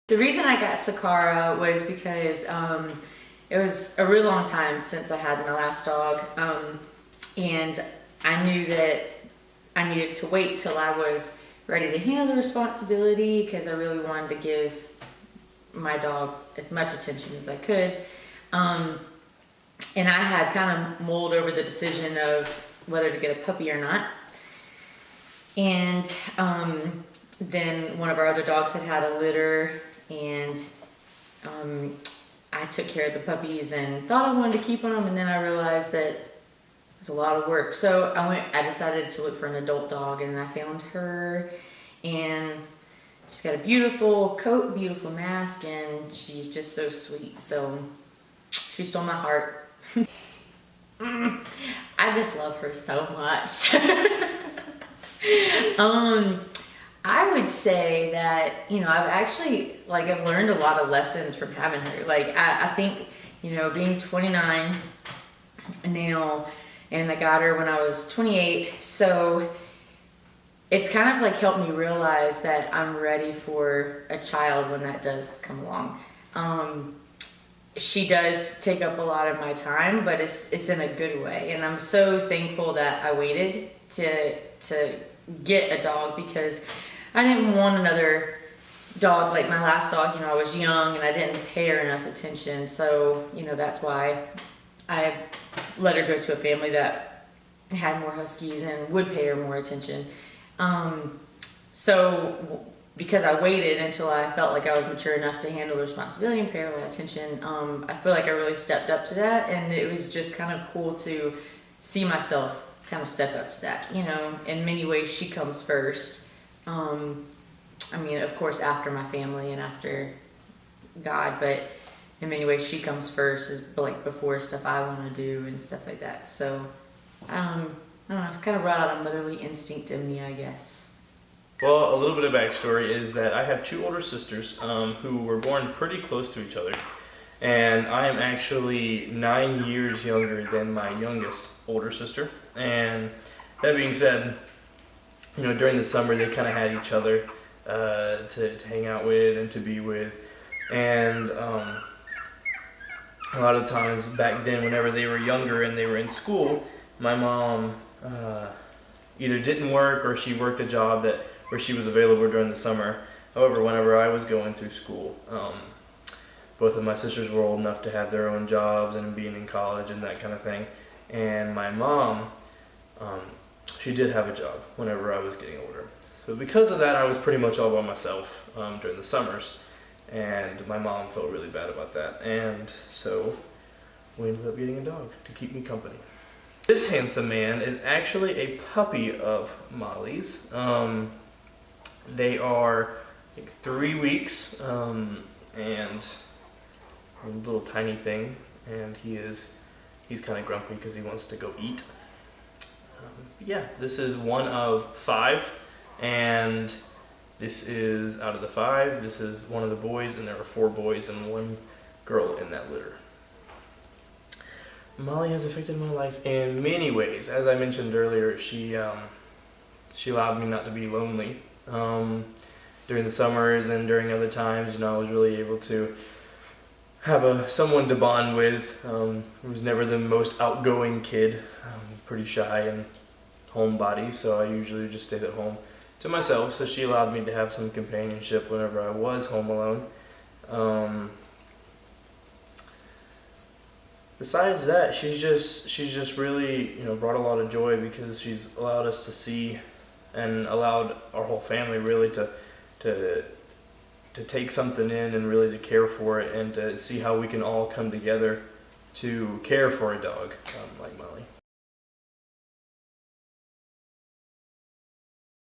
The reason I got Sakara was because it was a real long time since I had my last dog, and I knew that I needed to wait till I was ready to handle the responsibility because I really wanted to give my dog as much attention as I could. And I had kind of mulled over the decision of whether to get a puppy or not. And then one of our other dogs had a litter, and I took care of the puppies and thought I wanted to keep them, and then I realized that it was a lot of work. So I decided to look for an adult dog, and I found her, and she's got a beautiful coat, beautiful mask, and she's just so sweet. So she stole my heart. I just love her so much. I would say that, I've learned a lot of lessons from having her. I think, being 29 now, and I got her when I was 28, so it's kind of helped me realize that I'm ready for a child when that does come along. She does take up a lot of my time, but it's in a good way, and I'm so thankful that I waited to get a dog, because I didn't want another dog like my last dog. I was young and I didn't pay her enough attention, so that's why I let her go to a family that had more huskies and would pay her more attention. So because I waited until I felt like I was mature enough to handle the responsibility and pay her a lot of attention, I feel like I really stepped up to that, and it was just kind of cool to see myself kind of step up to that. In many ways she comes first. Of course after my family and after God, but in many ways she comes first, is before stuff I want to do and stuff like that. So I don't know, it's kind of brought out a motherly instinct in me, I guess. Well, a little bit of backstory is that I have two older sisters who were born pretty close to each other, and I am actually 9 years younger than my youngest older sister. And that being said, during the summer they kind of had each other to hang out with and to be with, and a lot of times back then, whenever they were younger and they were in school, my mom either didn't work or she worked a job where she was available during the summer. However, whenever I was going through school, both of my sisters were old enough to have their own jobs and being in college and that kind of thing. And my mom, she did have a job whenever I was getting older. So because of that, I was pretty much all by myself during the summers. And my mom felt really bad about that. And so we ended up getting a dog to keep me company. This handsome man is actually a puppy of Molly's. They are 3 weeks and a little tiny thing, and he's kind of grumpy because he wants to go eat. Yeah, this is one of 5, and this is out of the 5. This is one of the boys, and there are 4 boys and 1 girl in that litter. Molly has affected my life in many ways. As I mentioned earlier, she allowed me not to be lonely during the summers, and during other times, I was really able to have someone to bond with. I was never the most outgoing kid. Pretty shy and homebody, so I usually just stayed at home to myself. So she allowed me to have some companionship whenever I was home alone. Besides that, she's just really brought a lot of joy, because she's allowed us to see, and allowed our whole family really to take something in and really to care for it, and to see how we can all come together to care for a dog like Molly.